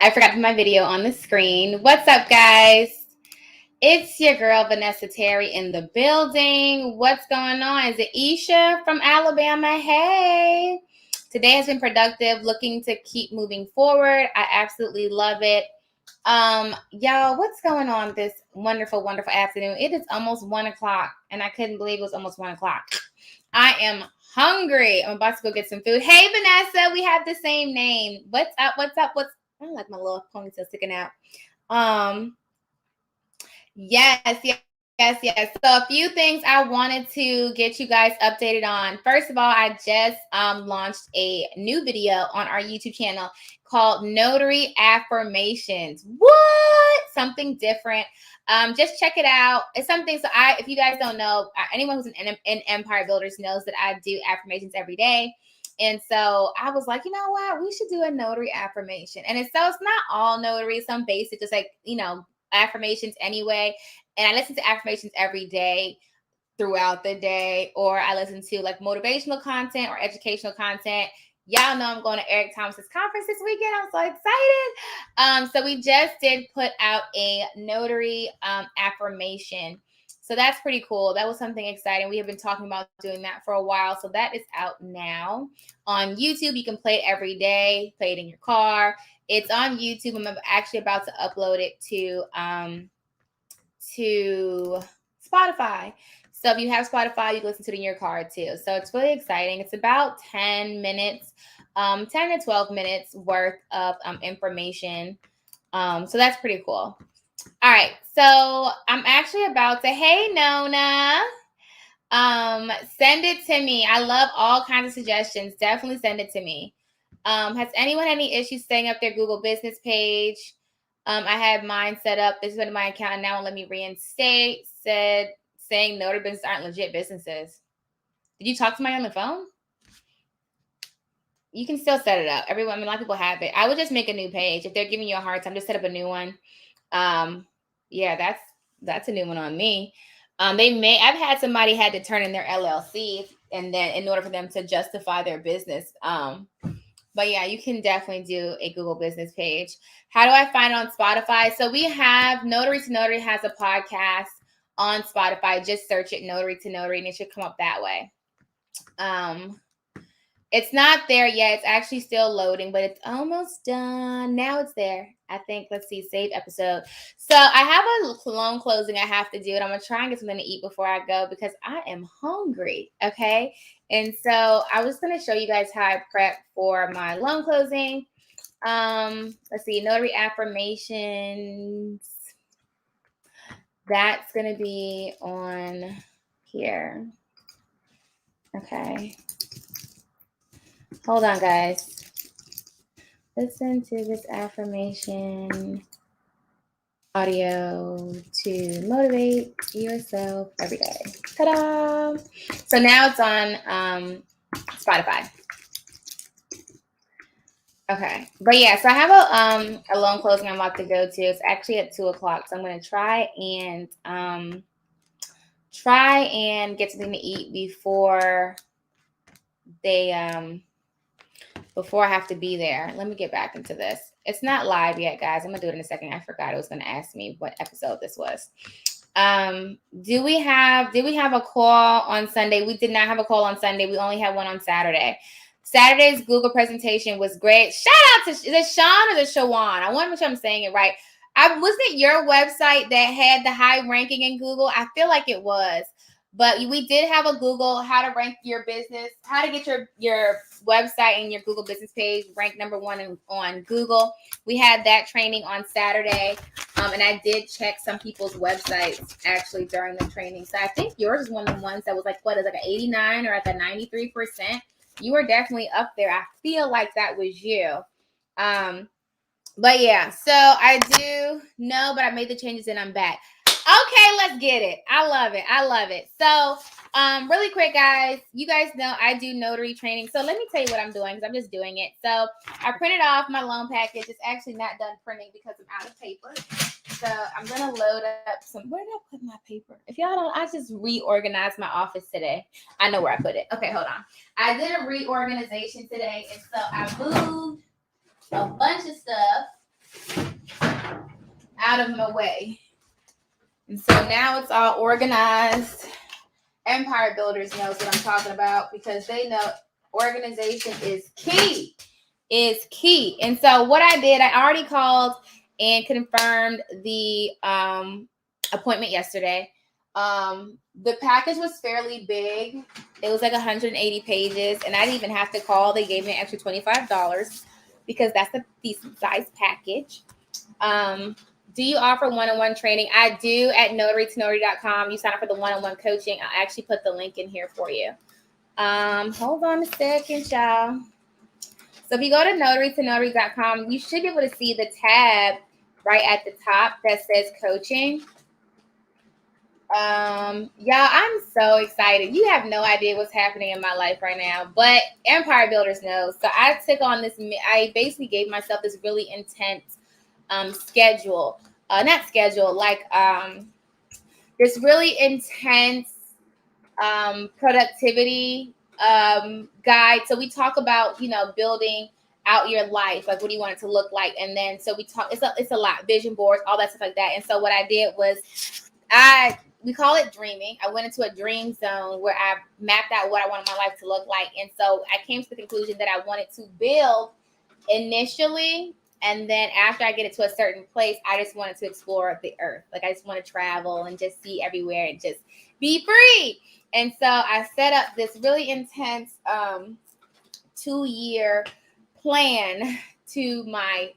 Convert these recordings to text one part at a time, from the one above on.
I forgot to put my video on the screen. What's up, guys? It's your girl, Vanessa Terry, in the building. What's going on? Is it Isha from Alabama? Hey. Today has been productive, looking to keep moving forward. I absolutely love it. Y'all, what's going on this wonderful, wonderful afternoon? It is almost 1 o'clock, and I couldn't believe it was almost 1 o'clock. I am hungry. I'm about to go get some food. Hey, Vanessa, we have the same name. What's up? What's up? I like my little ponytail sticking out. Yes. So a few things I wanted to get you guys updated on. First of all, I just launched a new video on our YouTube channel called Notary Affirmations. What? Something different. Just check it out. It's something. So if you guys don't know, anyone who's in Empire Builders knows that I do affirmations every day. And so I was like, you know what? We should do a notary affirmation. And it's not all notary, some basic, just like, affirmations anyway. And I listen to affirmations every day throughout the day, or I listen to like motivational content or educational content. Y'all know I'm going to Eric Thomas's conference this weekend. I'm so excited. So we just did put out a notary affirmation. So that's pretty cool. That was something exciting. We have been talking about doing that for a while. So that is out now on YouTube. You can play it every day, play it in your car. It's on YouTube. I'm actually about to upload it to Spotify. So if you have Spotify, you can listen to it in your car too. So it's really exciting. It's about 10 minutes, 10 to 12 minutes worth of information. So that's pretty cool. All right, so I'm actually about to, hey, Nona, send it to me. I love all kinds of suggestions. Definitely send it to me. Has anyone had any issues setting up their Google business page? I had mine set up. This is my account, and now let me reinstate. Saying notary businesses aren't legit businesses. Did you talk to somebody on the phone? You can still set it up. A lot of people have it. I would just make a new page. If they're giving you a hard time, just set up a new one. Yeah, that's a new one on me. I've had somebody had to turn in their LLC and then in order for them to justify their business. But yeah, you can definitely do a Google business page. How do I find it on Spotify? So we have Notary to Notary has a podcast on Spotify. Just search it Notary to Notary and it should come up that way. It's not there yet. It's actually still loading, but it's almost done. Now it's there. I think, let's see, save episode. So I have a loan closing I have to do, and I'm going to try and get something to eat before I go because I am hungry, okay? And so I was going to show you guys how I prep for my loan closing. Let's see, Notary Affirmations. That's going to be on here. Okay. Hold on, guys. Listen to this affirmation audio to motivate yourself every day. Ta-da! So now it's on Spotify. Okay. But yeah, so I have a loan closing I'm about to go to. It's actually at 2 o'clock. So I'm going to try and get something to eat before I have to be there. Let me get back into this. It's not live yet, guys. I'm going to do it in a second. I forgot it was going to ask me what episode this was. Did we have a call on Sunday? We did not have a call on Sunday. We only had one on Saturday. Saturday's Google presentation was great. Shout out to, is it Sean or is it Shawan? I want to make sure I'm saying it right. Wasn't it your website that had the high ranking in Google? I feel like it was. But we did have a Google how to rank your business, how to get your website and your Google business page ranked number one on Google. We had that training on Saturday, and I did check some people's websites actually during the training. So I think yours is one of the ones that was like, what is like an 89 or at the 93%? You were definitely up there. I feel like that was you. But yeah, so I do know, but I made the changes and I'm back. Okay, let's get it. I love it. So, really quick, guys, you guys know I do notary training. So let me tell you what I'm doing because I'm just doing it. So I printed off my loan package. It's actually not done printing because I'm out of paper. So I'm going to load up some, where did I put my paper? If y'all don't, I just reorganized my office today. I know where I put it. Okay, hold on. I did a reorganization today. And so I moved a bunch of stuff out of my way. And so now it's all organized. Empire builders knows what I'm talking about because they know organization is key. Is key. And so what I did, I already called and confirmed the appointment yesterday. The package was fairly big. It was like 180 pages, and I didn't even have to call. They gave me an extra $25 because that's a decent size package. Do you offer one-on-one training? I do at notarytonotary.com. You sign up for the one-on-one coaching. I'll actually put the link in here for you. Hold on a second, y'all. So if you go to notarytonotary.com, you should be able to see the tab right at the top that says coaching. Y'all, I'm so excited. You have no idea what's happening in my life right now, but Empire Builders knows. So I took on this, I basically gave myself this really intense schedule. Not schedule, like this really intense productivity guide. So we talk about, building out your life, like what do you want it to look like, and then so we talk. It's a lot, vision boards, all that stuff like that. And so what I did was we call it dreaming. I went into a dream zone where I mapped out what I wanted my life to look like, and so I came to the conclusion that I wanted to build initially. And then after I get it to a certain place, I just wanted to explore the earth. Like I just want to travel and just see everywhere and just be free. And so I set up this really intense 2-year plan to my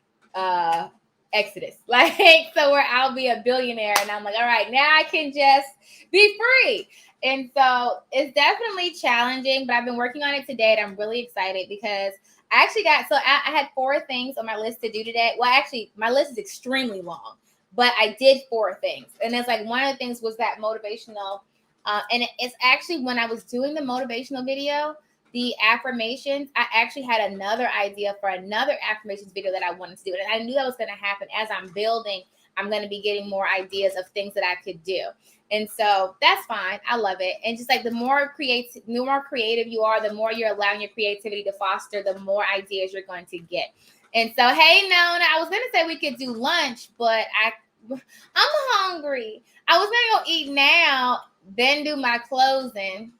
exodus. Like, so where I'll be a billionaire and I'm like, all right, now I can just be free. And so it's definitely challenging, but I've been working on it today and I'm really excited because I actually I had 4 things on my list to do today. Well, actually, my list is extremely long, but I did 4 things. And it's like one of the things was that motivational. And it's actually when I was doing the motivational video, the affirmations, I actually had another idea for another affirmations video that I wanted to do. And I knew that was going to happen as I'm building. I'm going to be getting more ideas of things that I could do. And so that's fine. I love it. And just like the more creative you are, the more you're allowing your creativity to foster, the more ideas you're going to get. And so, hey, Nona, I was going to say we could do lunch, but I'm hungry. I was going to go eat now, then do my closing.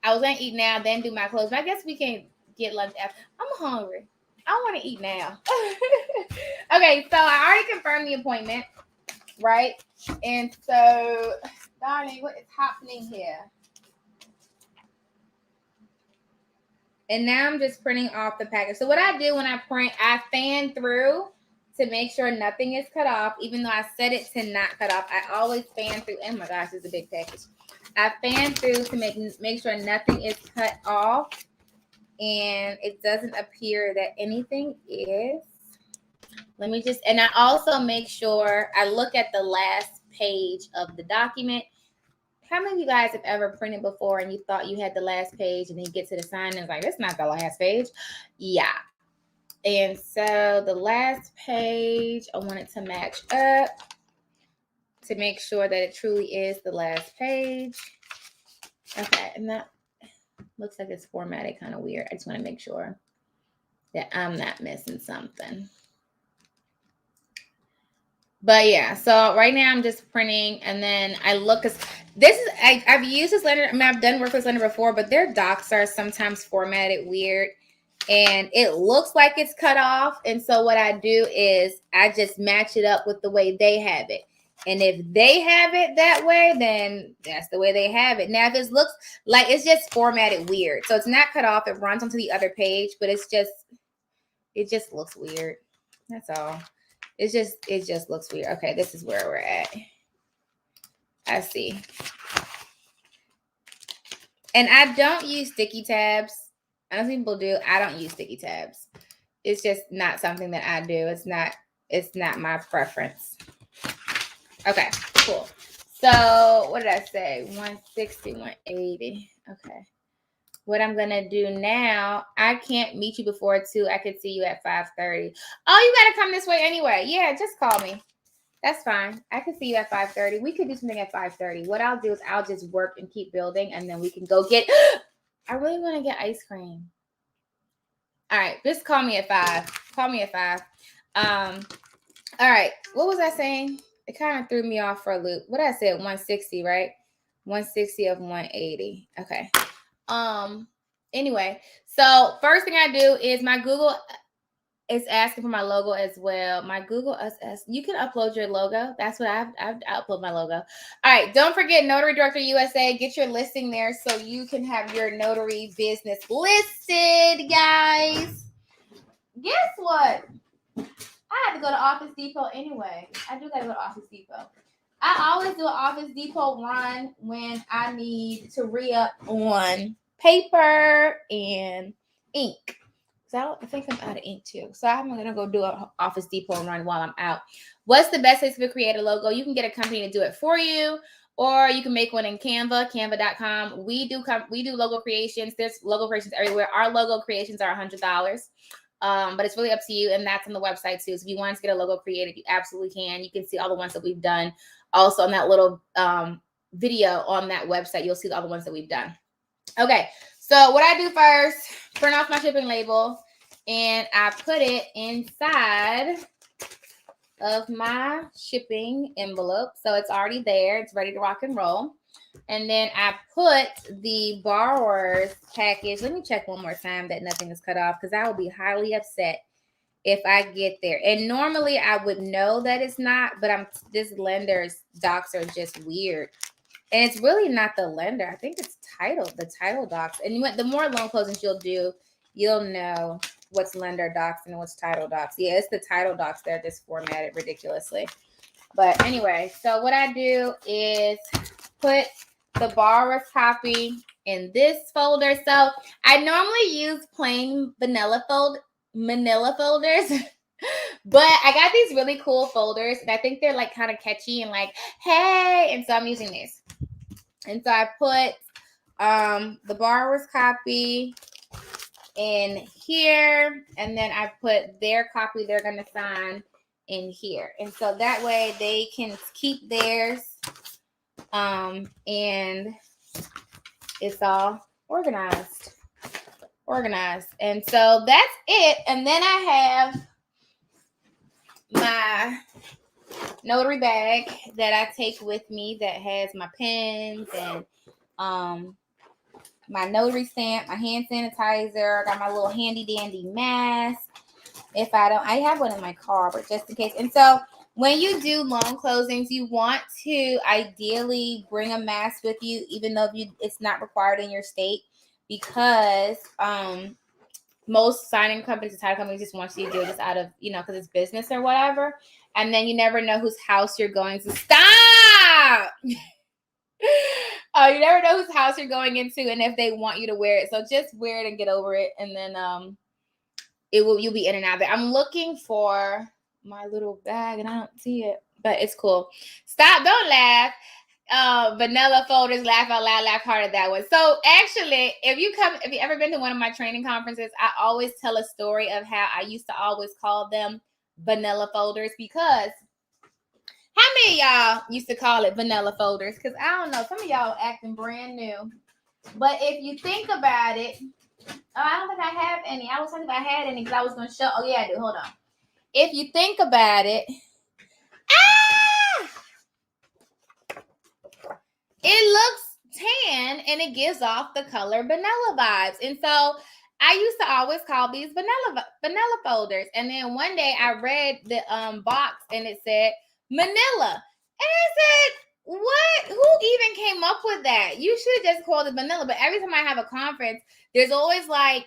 I was going to eat now, then do my closing. I guess we can get lunch after. I'm hungry. I want to eat now. Okay, so I already confirmed the appointment. Right? And so, darling, what is happening here? And now I'm just printing off the package. So what I do when I print, I fan through to make sure nothing is cut off. Even though I set it to not cut off, I always fan through. Oh my gosh, it's a big package. I fan through to make sure nothing is cut off. And it doesn't appear that anything is. Let me just, and I also make sure I look at the last page of the document. How many of you guys have ever printed before and you thought you had the last page and then you get to the sign and it's like, that's not the last page? Yeah. And so the last page, I want it to match up to make sure that it truly is the last page. Okay, and that looks like it's formatted kind of weird. I just want to make sure that I'm not missing something. But yeah, so right now I'm just printing, and then I look. I've used this lender. I mean, I've done work with this lender before, but their docs are sometimes formatted weird, and it looks like it's cut off. And so what I do is I just match it up with the way they have it. And if they have it that way, then that's the way they have it. Now, if it looks like it's just formatted weird, so it's not cut off, it runs onto the other page, but it just looks weird. That's all. It just looks weird. Okay, this is where we're at. I see. And I don't use sticky tabs. I know some people do. I don't use sticky tabs. It's just not something that I do. It's not my preference. Okay, cool. So what did I say? 160, 180. Okay. What I'm going to do now, I can't meet you before 2. I could see you at 5:30. Oh, you got to come this way anyway. Yeah, just call me. That's fine. I can see you at 5:30. We could do something at 5:30. What I'll do is I'll just work and keep building, and then we can go get. I really want to get ice cream. All right, just call me at 5. Call me at 5. All right, what was I saying? It kind of threw me off for a loop. What I said, 160, right? 160 of 180. Okay. Anyway, so first thing I do is my Google is asking for my logo as well. My Google is you can upload your logo. That's what I upload my logo. All right, don't forget Notary Director USA. Get your listing there so you can have your notary business listed, guys. Guess what? I had to go to Office Depot anyway. I do gotta go to Office Depot. I always do an Office Depot run when I need to re-up on paper and ink. So I think I'm out of ink too. So I'm gonna go do an Office Depot run while I'm out. What's the best place to create a logo? You can get a company to do it for you, or you can make one in Canva, canva.com. We do logo creations. There's logo creations everywhere. Our logo creations are $100. But it's really up to you, and that's on the website too. So if you want to get a logo created, you absolutely can. You can see all the ones that we've done. Also on that little video on that website, you'll see the other ones that we've done. Okay, so what I do first, print off my shipping label, and I put it inside of my shipping envelope. So it's already there. It's ready to rock and roll. And then I put the borrower's package. Let me check one more time that nothing is cut off, because I will be highly upset if I get there. And normally I would know that it's not, but this lender's docs are just weird. And it's really not the lender. I think it's the title docs. And the more loan closings you'll do, you'll know what's lender docs and what's title docs. Yeah, it's the title docs. They're just formatted ridiculously. But anyway, so what I do is put the borrower's copy in this folder. So I normally use plain manila folders, but I got these really cool folders, and I think they're like kind of catchy and like, hey, and so I'm using these. And so I put the borrower's copy in here, and then I put their copy they're going to sign in here. And so that way they can keep theirs, and it's all organized. And so that's it. And then I have my notary bag that I take with me that has my pens and my notary stamp, my hand sanitizer. I got my little handy dandy mask. I have one in my car, but just in case. And so when you do loan closings, you want to ideally bring a mask with you, even though it's not required in your state, because most signing companies and title companies just want you to do it just out of, because it's business or whatever. And then you never know whose house you're going to. Stop! You never know whose house you're going into and if they want you to wear it. So just wear it and get over it. And then you'll be in and out of it. I'm looking for my little bag and I don't see it, but it's cool. Stop, don't laugh. Vanilla folders, laugh out loud, laugh hard at that one. So actually, if you ever been to one of my training conferences, I always tell a story of how I used to always call them vanilla folders, because how many of y'all used to call it vanilla folders? Because I don't know, some of y'all acting brand new. But if you think about it, I don't think I have any. I was thinking if I had any because I was going to show. Oh, yeah, I do. Hold on. If you think about it, it looks tan and it gives off the color vanilla vibes. And so I used to always call these vanilla folders. And then one day I read the box and it said Manila. And I said, what? Who even came up with that? You should have just called it vanilla. But every time I have a conference, there's always like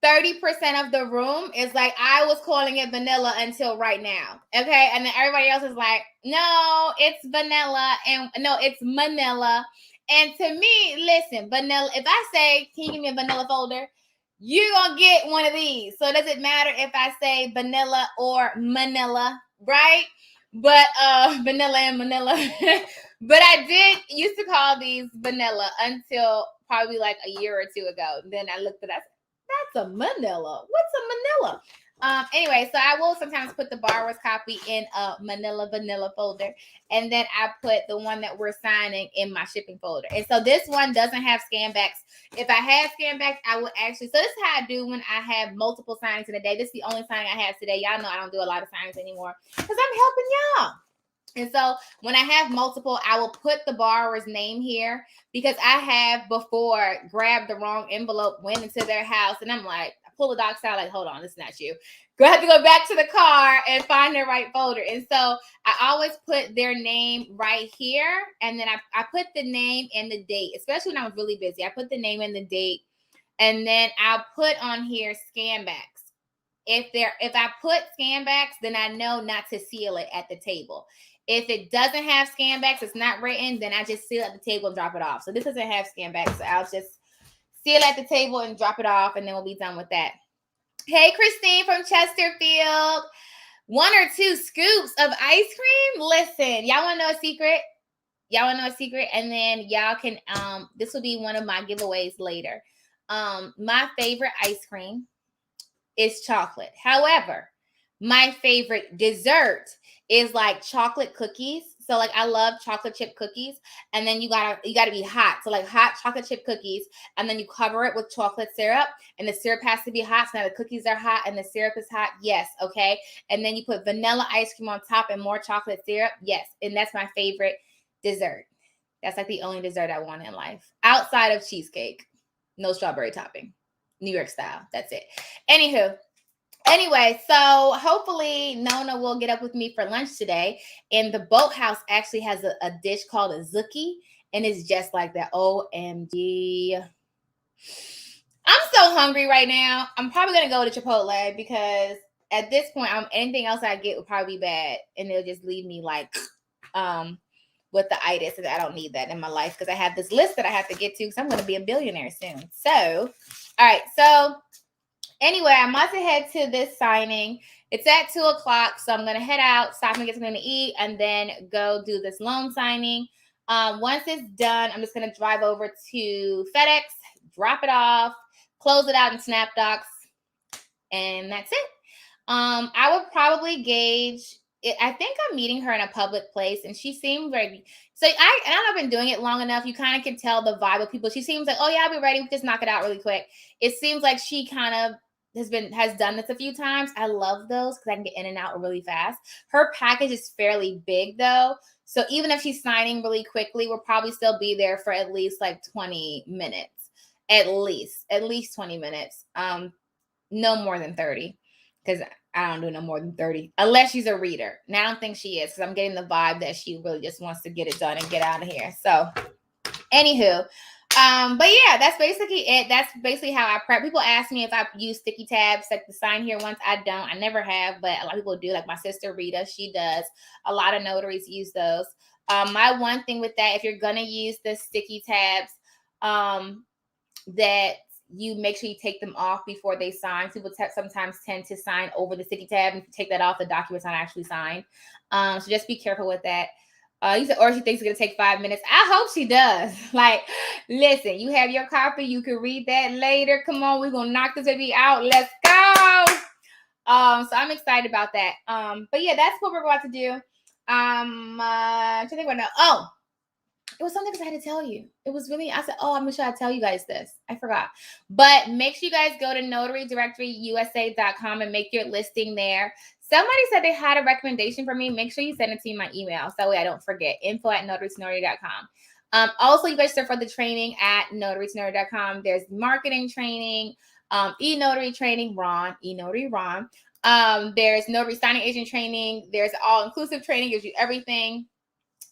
30% of the room is like, I was calling it vanilla until right now. Okay. And then everybody else is like, no, it's vanilla. And no, it's Manila. And to me, listen, vanilla, if I say, can you give me a vanilla folder? You're going to get one of these. So does it matter if I say vanilla or Manila, right? But vanilla and Manila. But I used to call these vanilla until probably like a year or two ago. Then I looked at that. That's a Manila. What's a Manila? Anyway, so I will sometimes put the borrower's copy in a vanilla folder, and then I put the one that we're signing in my shipping folder. And so this one doesn't have scan backs. If I had scan backs, I would actually. So this is how I do when I have multiple signings in a day. This is the only signing I have today. Y'all know I don't do a lot of signings anymore because I'm helping y'all. And so when I have multiple, I will put the borrower's name here because I have before grabbed the wrong envelope, went into their house, and I'm like, I pull the docs out, like, hold on, it's not you. I have to go back to the car and find the right folder. And so I always put their name right here. And then I put the name and the date, especially when I was really busy. I put the name and the date. And then I'll put on here scan backs. If I put scan backs, then I know not to seal it at the table. If it doesn't have scan backs, it's not written, then I just seal at the table and drop it off. So this doesn't have scan backs, so I'll just seal at the table and drop it off, and then we'll be done with that. Hey, Christine from Chesterfield. 1 or 2 scoops of ice cream. Listen, y'all want to know a secret? Y'all want to know a secret? And then y'all can, this will be one of my giveaways later. My favorite ice cream is chocolate. However, my favorite dessert is like chocolate cookies. So like I love chocolate chip cookies, and then you gotta be hot. So like hot chocolate chip cookies, and then you cover it with chocolate syrup, and the syrup has to be hot. So now the cookies are hot and the syrup is hot. Yes, okay. And then you put vanilla ice cream on top and more chocolate syrup. Yes, and that's my favorite dessert. That's like the only dessert I want in life outside of cheesecake. No strawberry topping, New York style. That's it. Anyway, so hopefully Nona will get up with me for lunch today. And the Boathouse actually has a dish called a zuki, and it's just like that. OMG. I'm so hungry right now. I'm probably going to go to Chipotle because at this point, anything else I get would probably be bad. And it'll just leave me like with the itis, and I don't need that in my life because I have this list that I have to get to because I'm going to be a billionaire soon. So, all right. So, anyway, I'm about to head to this signing. It's at 2:00, so I'm going to head out, stop and get something to eat, and then go do this loan signing. Once it's done, I'm just going to drive over to FedEx, drop it off, close it out in SnapDocs, and that's it. I would probably gauge it. I think I'm meeting her in a public place, and she seemed very. So I don't know if I've been doing it long enough. You kind of can tell the vibe of people. She seems like, oh yeah, I'll be ready. We just knock it out really quick. It seems like she kind of has done this a few times. I love those because I can get in and out really fast. Her package is fairly big though. So even if she's signing really quickly, we'll probably still be there for at least like 20 minutes. At least 20 minutes. No more than 30. Because I don't do no more than 30. Unless she's a reader. Now I don't think she is, because I'm getting the vibe that she really just wants to get it done and get out of here. So anywho. But yeah, that's basically it. That's basically how I prep. People ask me if I use sticky tabs, like the sign here once. I don't. I never have, but a lot of people do. Like my sister Rita, she does. A lot of notaries use those. My one thing with that, if you're gonna use the sticky tabs, that you make sure you take them off before they sign. People sometimes tend to sign over the sticky tab, and if you take that off, the document's not actually signed. So just be careful with that. You said, or she thinks it's gonna take 5 minutes. I hope she does. Like, listen, you have your copy. You can read that later. Come on, we're gonna knock this baby out. Let's go. So I'm excited about that. But yeah, that's what we're about to do. I think what now. Oh, it was something I had to tell you. It was really, I said, oh, I'm sure I tell you guys this. I forgot. But make sure you guys go to notarydirectoryusa.com and make your listing there. Somebody said they had a recommendation for me. Make sure you send it to me in my email. So that way I don't forget. info@notarytonotary.com. Also, you guys register for the training at notarytonotary.com. There's marketing training, e-notary training, e-notary Ron. There's notary signing agent training. There's all-inclusive training, gives you everything.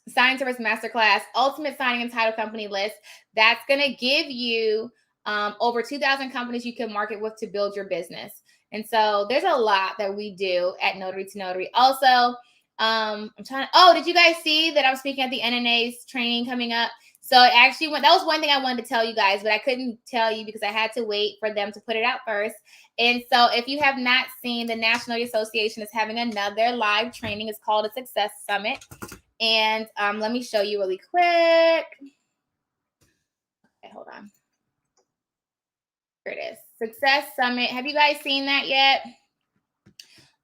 Signing Service Masterclass, Ultimate Signing and Title Company List. That's going to give you over 2,000 companies you can market with to build your business. And so there's a lot that we do at Notary to Notary. Also, did you guys see that I'm speaking at the NNA's training coming up? So it actually that was one thing I wanted to tell you guys, but I couldn't tell you because I had to wait for them to put it out first. And so if you have not seen, the National Notary Association is having another live training. It's called a Success Summit. And let me show you really quick. Okay, hold on. Here it is. Success Summit. Have you guys seen that yet?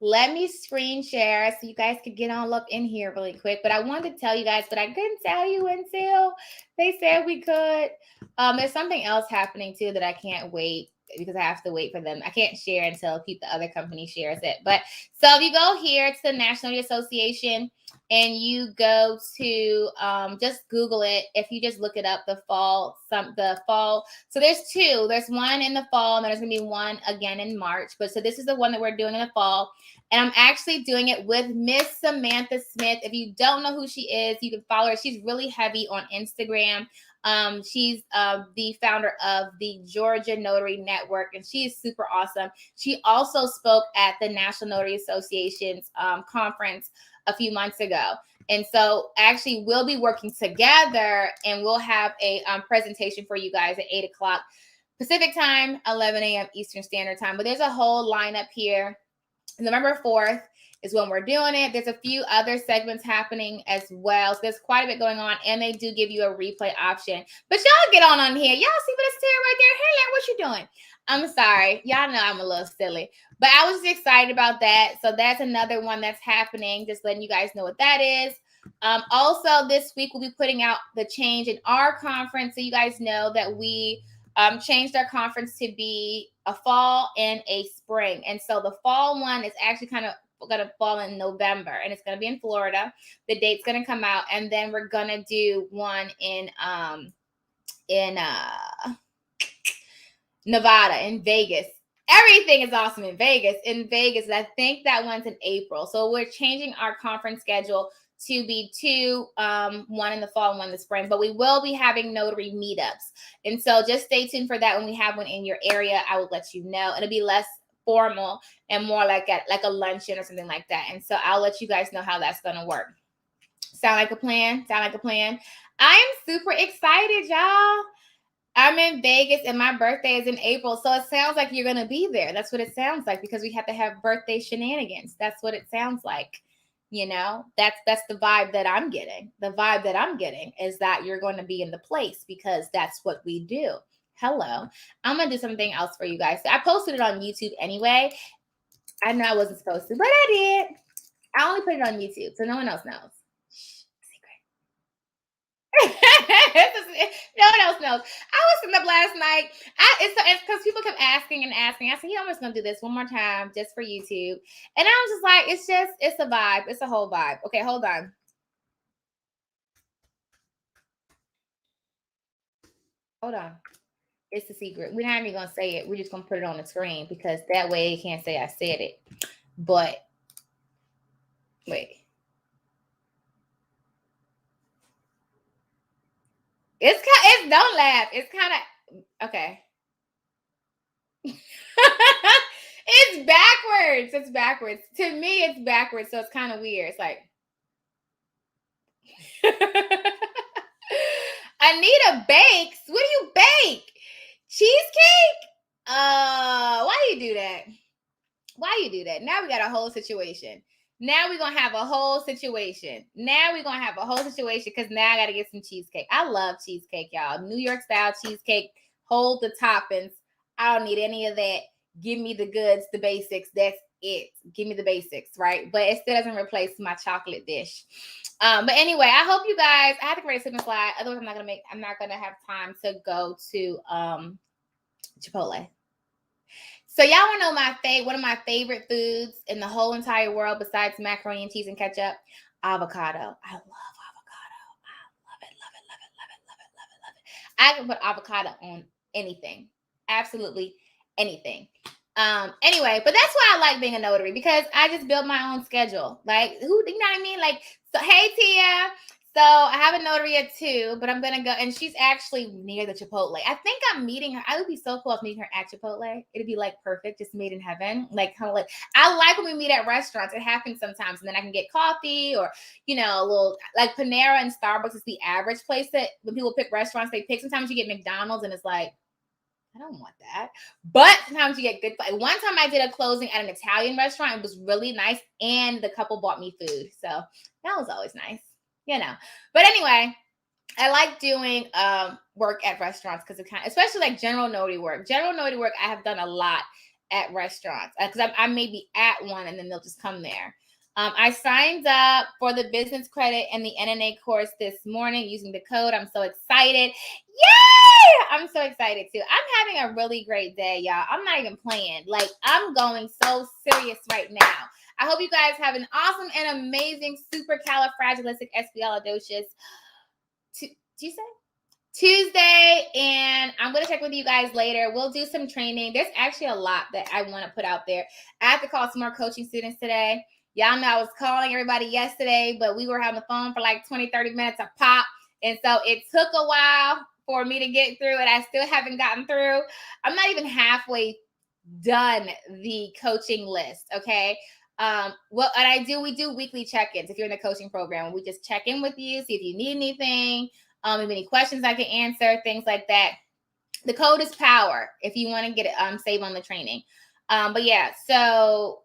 Let me screen share so you guys could get on up in here really quick. But I wanted to tell you guys, but I couldn't tell you until they said we could. There's something else happening too that I can't wait because I have to wait for them. I can't share until the other company shares it. But so if you go here to the National Notary Association and you go to just Google it. If you just look it up, the fall. So there's two. There's one in the fall, and there's gonna be one again in March. But so this is the one that we're doing in the fall. And I'm actually doing it with Miss Samantha Smith. If you don't know who she is, you can follow her. She's really heavy on Instagram. She's the founder of the Georgia Notary Network, and she is super awesome. She also spoke at the National Notary Association's conference a few months ago. And so actually we'll be working together, and we'll have a presentation for you guys at 8 o'clock Pacific time, 11 a.m. Eastern Standard Time. But there's a whole lineup here. November 4th is when we're doing it. There's a few other segments happening as well. So there's quite a bit going on, and they do give you a replay option. But y'all get on here. Y'all see what it's there right there? Hey, what you doing? I'm sorry. Y'all know I'm a little silly. But I was just excited about that. So that's another one that's happening. Just letting you guys know what that is. Also, this week we'll be putting out the change in our conference. So you guys know that we changed our conference to be a fall and a spring. And so the fall one is actually kind of going to fall in November, and it's going to be in Florida. The date's going to come out, and then we're going to do one in Nevada, in Vegas. Everything is awesome in Vegas. I think that one's in April. So we're changing our conference schedule to be two, one in the fall and one in the spring. But we will be having notary meetups. And so just stay tuned for that. When we have one in your area, I will let you know. It'll be less formal and more like a luncheon or something like that. And so I'll let you guys know how that's going to work. Sound like a plan? I am super excited, y'all. I'm in Vegas, and my birthday is in April. So it sounds like you're going to be there. That's what it sounds like, because we have to have birthday shenanigans. That's what it sounds like. You know, that's the vibe that I'm getting. The vibe that I'm getting is that you're going to be in the place, because that's what we do. Hello. I'm going to do something else for you guys. I posted it on YouTube anyway. I know I wasn't supposed to, but I did. I only put it on YouTube, so no one else knows. No one else knows. I was sitting up last night. It's because people kept asking and asking. I said, I'm just gonna do this one more time just for YouTube. And I was just like, it's a vibe. It's a whole vibe. Okay, hold on. Hold on. It's the secret. We're not even gonna say it. We're just gonna put it on the screen, because that way they can't say I said it. But wait. It's don't laugh. It's kind of okay. It's backwards. It's backwards. To me, it's backwards. So it's kind of weird. It's like Anita bakes. What do you bake? Cheesecake? Why do you do that? Why you do that? Now we got a whole situation. Now we're gonna have a whole situation. Because now I gotta get some cheesecake. I love cheesecake, y'all. New York style cheesecake. Hold the toppings. I don't need any of that. Give me the goods, the basics. That's it. Give me the basics, right? But it still doesn't replace my chocolate dish. But anyway, I hope you guys. I have to create a slip slide. Otherwise, I'm not gonna have time to go to Chipotle. So y'all want to know one of my favorite foods in the whole entire world besides macaroni and cheese and ketchup? Avocado. I love avocado. I can put avocado on anything. Absolutely anything. Anyway, but that's why I like being a notary, because I just build my own schedule. Like, you know what I mean? Like, so hey Tia. So I have a notary at 2, but I'm gonna go, and she's actually near the Chipotle. I think I'm meeting her. I would be so cool if meeting her at Chipotle. It'd be like perfect, just made in heaven. Like, kind of like, I like when we meet at restaurants. It happens sometimes, and then I can get coffee, or a little, like Panera and Starbucks is the average place that when people pick restaurants, they pick. Sometimes you get McDonald's, and it's like, I don't want that. But sometimes you get good. Like one time I did a closing at an Italian restaurant. It was really nice, and the couple bought me food, so that was always nice. But anyway, I like doing work at restaurants, because it especially like general notary work. I have done a lot at restaurants because I may be at one and then they'll just come there. I signed up for the business credit and the NNA course this morning using the code. I'm so excited. Yay! I'm so excited too. I'm having a really great day, y'all. I'm not even playing. Like, I'm going so serious right now. I hope you guys have an awesome and amazing supercalifragilisticexpialidocious Tuesday, and I'm going to check with you guys later. We'll do some training. There's actually a lot that I want to put out there. I have to call some more coaching students today. Y'all know I was calling everybody yesterday, but we were having the phone for like 20, 30 minutes a pop. And so it took a while for me to get through it. I still haven't gotten through. I'm not even halfway done the coaching list, okay? We do weekly check-ins if you're in the coaching program. We just check in with you, see if you need anything. If any questions I can answer, things like that. The code is POWER if you want to get it save on the training. But yeah, so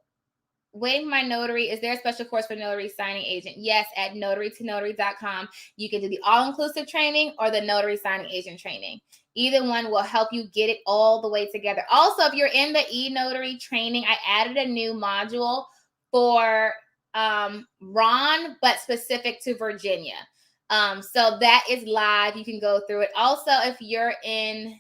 waiting for my notary. Is there a special course for notary signing agent? Yes, at notarytonotary.com. You can do the all-inclusive training or the notary signing agent training. Either one will help you get it all the way together. Also, if you're in the e-notary training, I added a new module for Ron, but specific to Virginia. So that is live. You can go through it. Also, if you're in,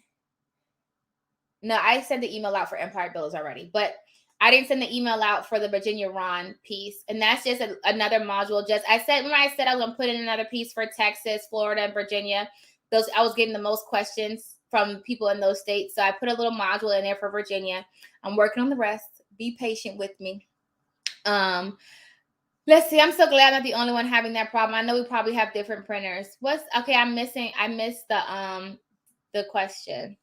no, I sent the email out for Empire Builders already, but I didn't send the email out for the Virginia Ron piece. And that's just another module. I said I was going to put in another piece for Texas, Florida, and Virginia. I was getting the most questions from people in those states. So I put a little module in there for Virginia. I'm working on the rest. Be patient with me. Let's see. I'm so glad I'm not the only one having that problem. I know we probably have different printers. I missed the question.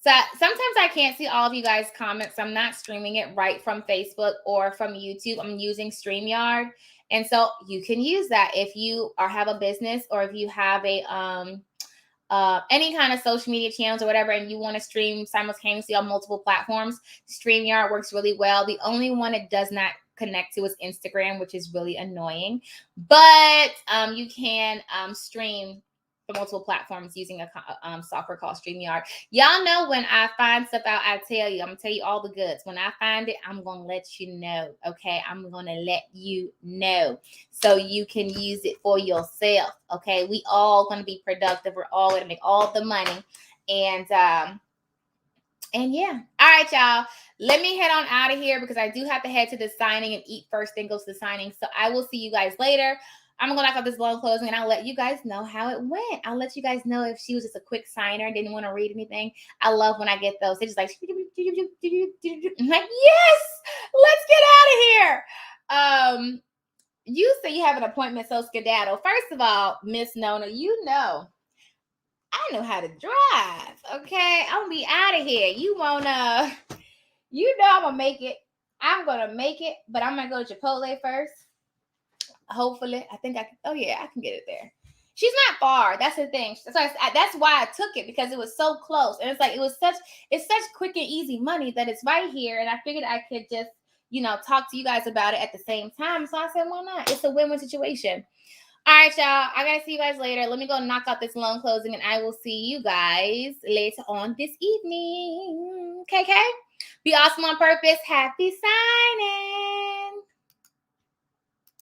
So sometimes I can't see all of you guys' comments. I'm not streaming it right from Facebook or from YouTube. I'm using StreamYard. And so you can use that if you have a business or if you have a any kind of social media channels or whatever, and you want to stream simultaneously on multiple platforms. StreamYard works really well. The only one it does not connect to is Instagram, which is really annoying. But you can stream for multiple platforms using a software called StreamYard. Y'all know when I find stuff out, I tell you. I'm going to tell you all the goods. When I find it, I'm going to let you know, okay? I'm going to let you know so you can use it for yourself, okay? We all going to be productive. We're all going to make all the money. And yeah. All right, y'all. Let me head on out of here because I do have to head to the signing and eat first, then go to the signing. So I will see you guys later. I'm going to knock out this long closing and I'll let you guys know how it went. I'll let you guys know if she was just a quick signer, didn't want to read anything. I love when I get those. They're just like, I'm like, yes, let's get out of here. You say you have an appointment, so skedaddle. First of all, Miss Nona, you know I know how to drive, okay? I'm going to be out of here. I'm going to make it. I'm going to make it, but I'm going to go to Chipotle first. Hopefully. I think I can. Oh, yeah, I can get it there. She's not far. That's the thing. That's why I took it, because it was so close. And it's such quick and easy money that it's right here. And I figured I could just, talk to you guys about it at the same time. So I said, why not? It's a win-win situation. All right, y'all. I got to see you guys later. Let me go knock out this loan closing, and I will see you guys later on this evening. KK? Be awesome on purpose. Happy signing.